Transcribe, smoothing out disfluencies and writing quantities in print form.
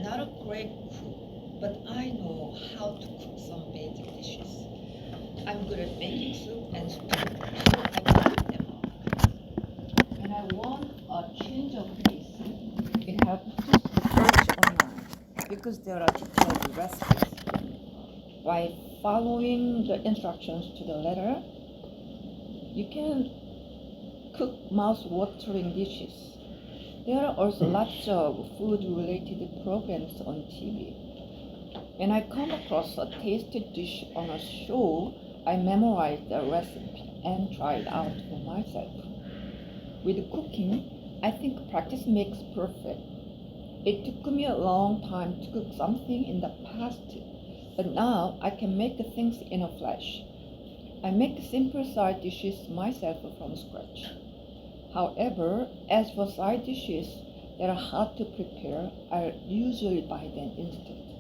not a great cook, but I know how to cook some basic dishes. I'm good at making soup and stew, so I can cook them all. When I want a change of pace, it helps to search online because there are detailed recipes. By following the instructions to the letter, you can cook mouth-watering dishes. There are also lots of food-related programs on TV. When I come across a tasty dish on a show, I memorize the recipe and try it out for myself. With cooking, I think practice makes perfect. It took me a long time to cook something in the past, but now I can make things in a flash. I make simple side dishes myself from scratch. However, as for side dishes that are hard to prepare, I usually buy them instead.